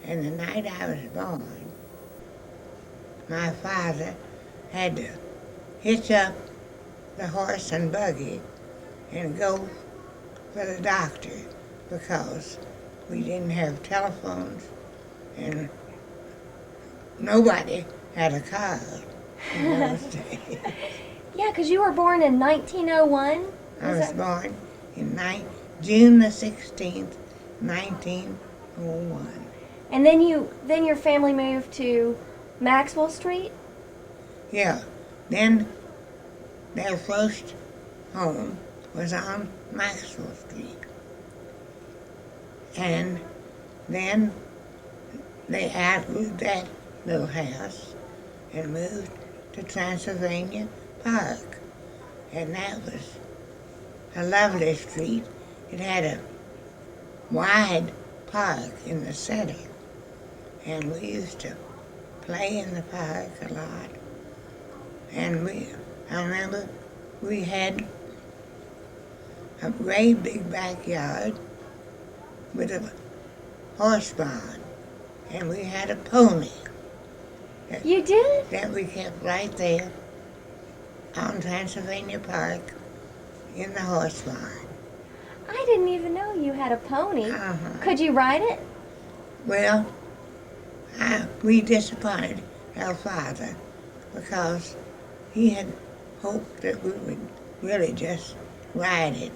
And the night I was born, my father had to hitch up the horse and buggy and go for the doctor because we didn't have telephones and nobody had a car in those days. Yeah, because you were born in 1901. I was born in June the 16th, 1901. And then your family moved to Maxwell Street? Yeah. Then their first home was on Maxwell Street. And then they outlived that little house and moved to Transylvania Park. And that was a lovely street. It had a wide park in the center. And we used to play in the park a lot. And I remember we had a great big backyard with a horse barn. And we had a pony. You did? That we kept right there on Transylvania Park in the horse barn. I didn't even know you had a pony. Uh-huh. Could you ride it? Well, we disappointed our father because he had hoped that we would really just ride it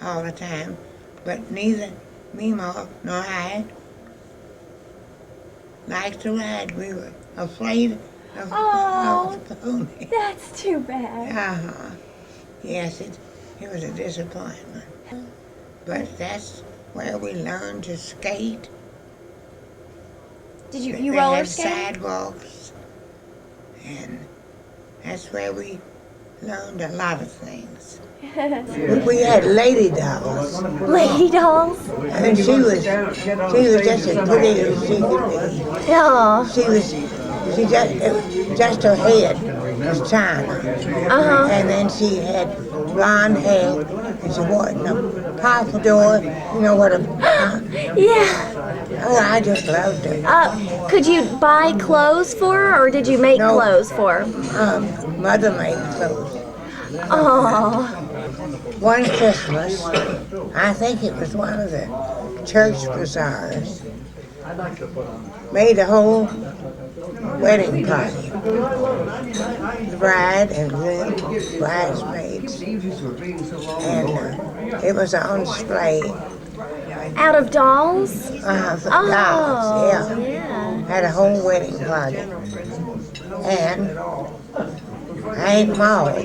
all the time, but neither Mima nor I liked to ride. We were afraid of the pony. That's too bad. Uh-huh. Yes, it was a disappointment. But that's where we learned to skate. Did you They roller had skate? sidewalks, and that's where we learned a lot of things. We had lady dolls, Lady dolls? and she was just as pretty as she could be. Oh. Just her head was China, Uh-huh. and then she had blonde hair, and she wore it in a pompadour. You know what a? Yeah. Oh, I just loved her. Could you buy clothes for her, or did you make No. clothes for her? Mother made clothes. Oh. One Christmas, I think it was one of the church bazaars, made a whole wedding party. The bride and groom, bridesmaids, and it was on display. Out of dolls? For Oh, dolls, yeah. yeah. Had a whole wedding party. And Aunt Maud,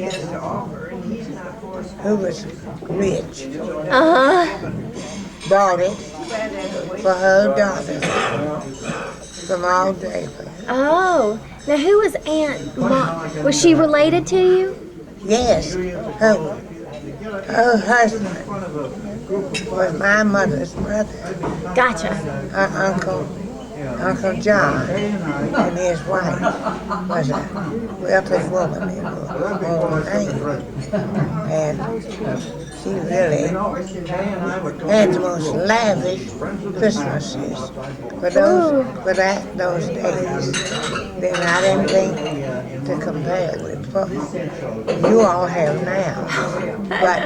who was rich, Uh-huh. bought it for her daughter from all Draper. Oh. Now, who was Aunt Ma? Was she related to you? Yes, her husband was my mother's brother, Gotcha. her Uncle John, and his wife was a wealthy woman in her name. And she really had the most lavish Christmases for those days. They're not anything to compare with what you all have now. But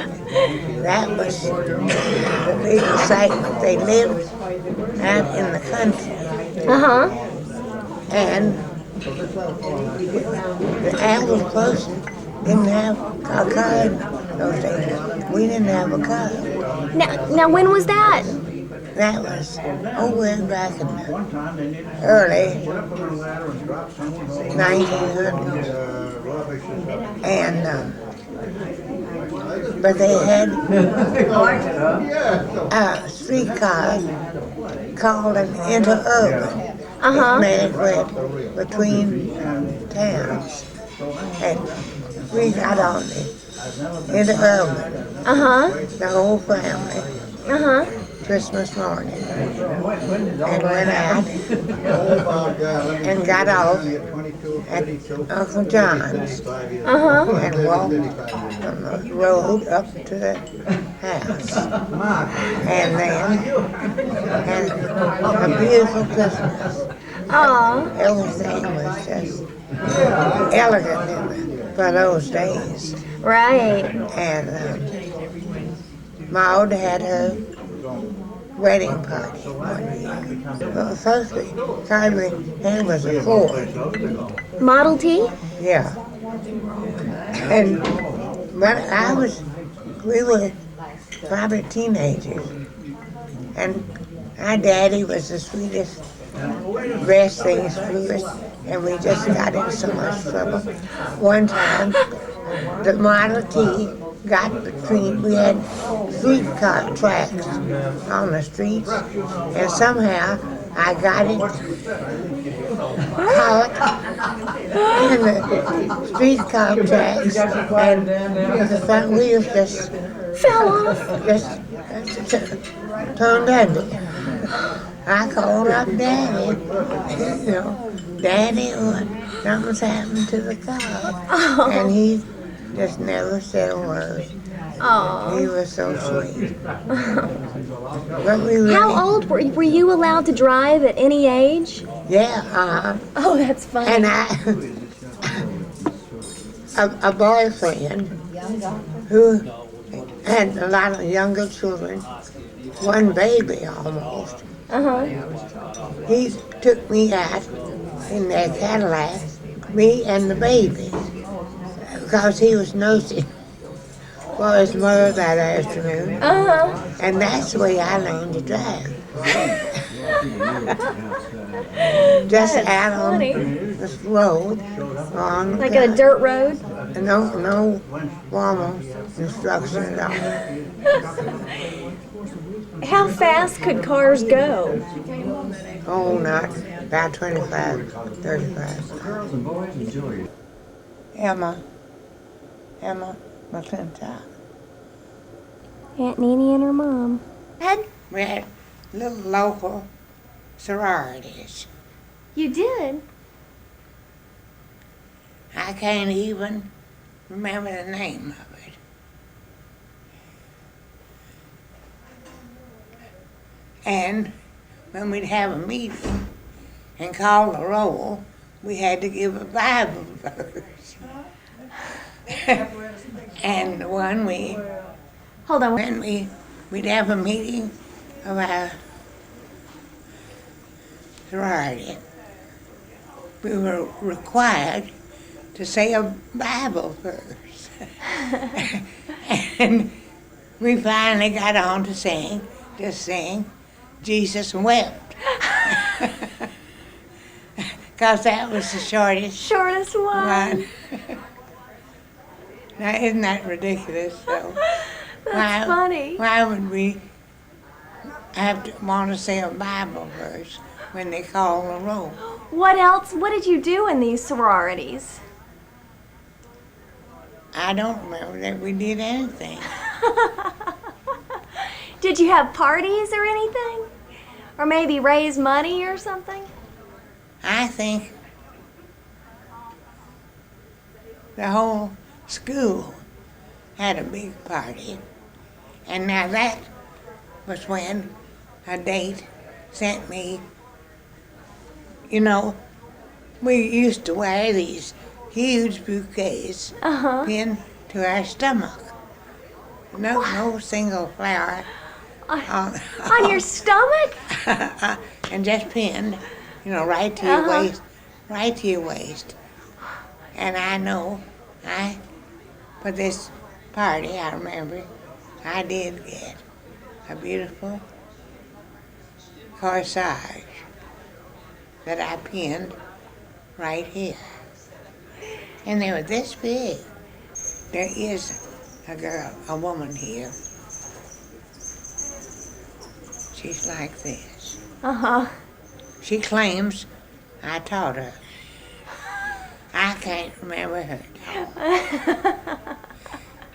that was the big excitement. They lived out in the country. Uh-huh. And the average person didn't have a car in those days. We didn't have a car. Now, when was that? That was way back in the early 1900s. And, but they had a streetcar called an interurban. Uh-huh. It went between towns. And we got on the interurban, Uh-huh. the whole family, Uh-huh. Christmas morning, and went out and got off at Uncle John's Uh-huh. and walked from the road up to the house. And then had a beautiful Christmas. Aw. Everything was just elegant for those days. Right. And my old had her wedding party one year. Well, first we called me, and it was a Ford. Model T? Yeah. And when we were probably teenagers. And our daddy was the sweetest, best things for us, and we just got in so much trouble. One time, the Model T got between, we had streetcar tracks on the streets, and somehow I got it caught in the streetcar tracks, and the front wheels just Fell off. turned under. I called up Daddy, Daddy, something's happened to the car. Oh. And he just never said a word. Oh. He was so sweet. But we really, How old were you allowed to drive at any age? Yeah, Oh, that's funny. and a boyfriend who had a lot of younger children, one baby almost. Uh-huh. He took me out in their Cadillac, me and the baby, because he was nursing for his mother that afternoon. Uh-huh. And that's the way I learned to drive. Just That's out on funny. this road. On Like a dirt road? No formal instruction at all. How fast could cars go? Oh, not about 25, 35. Girls and boys enjoy it. Emma McClintock. Aunt Nenie and her mom. We had little local sororities. You did? I can't even remember the name of it. And when we'd have a meeting and call the roll, we had to give a Bible verse. And when Hold on. we'd have a meeting of our sorority, we were required to say a Bible verse. And we finally got on to sing Jesus Wept. Because that was the Shortest one. one. Now, isn't that ridiculous? So, That's funny. Why would we have to want to say a Bible verse when they call the roll? What else? What did you do in these sororities? I don't remember that we did anything. Did you have parties or anything? Or maybe raise money or something? I think the whole school had a big party. And now that was when a date sent me, we used to wear these huge bouquets Uh-huh. pinned to our stomach. No single flower on, On your stomach? and just pinned, right to your waist, right to your waist. And I know, for this party, I remember, I did get a beautiful corsage that I pinned right here. And they were this big. There is a woman here. She's like this. Uh-huh. She claims I taught her. I can't remember her.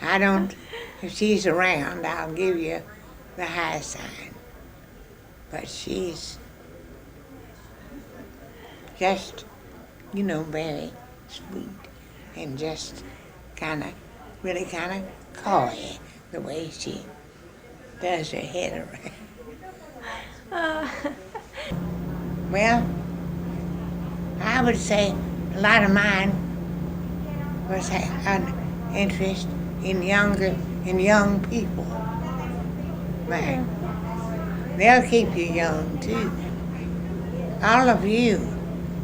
I don't, if she's around, I'll give you the high sign. But she's just, very sweet and just really kind of coy the way she does your head around. Uh, Well, I would say a lot of mine was an interest in young people. But they'll keep you young too. All of you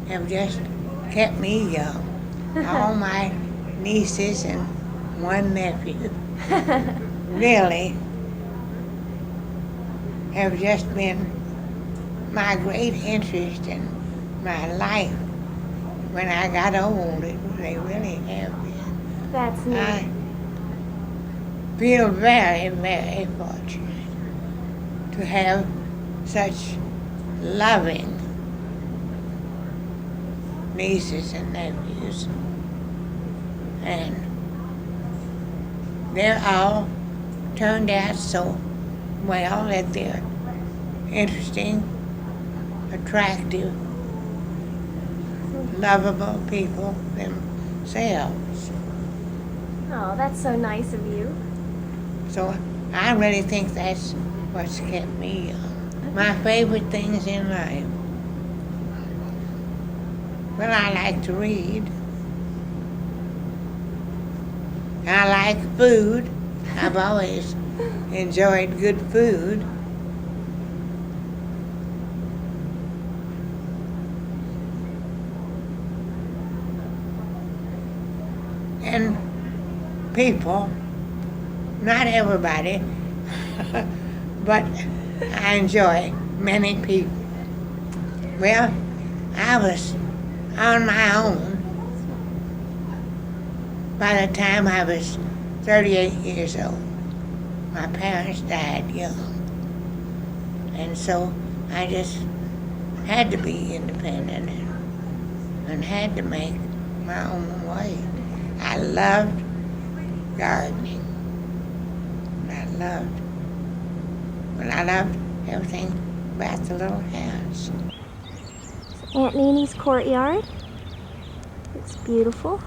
have just kept me young. All my nieces and one nephew really have just been my great interest in my life. When I got old, they really have been. That's neat. I feel very, very fortunate to have such loving nieces and nephews. And they're all turned out so well that they're interesting, attractive, lovable people themselves. Oh, that's so nice of you. So I really think that's what's kept me young. My favorite things in life. Well, I like to read. I like food. I've always enjoyed good food. And people, not everybody, but I enjoy many people. Well, I was on my own by the time I was 38 years old. My parents died young. And so I just had to be independent and had to make my own way. I loved gardening. I loved everything about the little house. Aunt Nenie's courtyard. It's beautiful.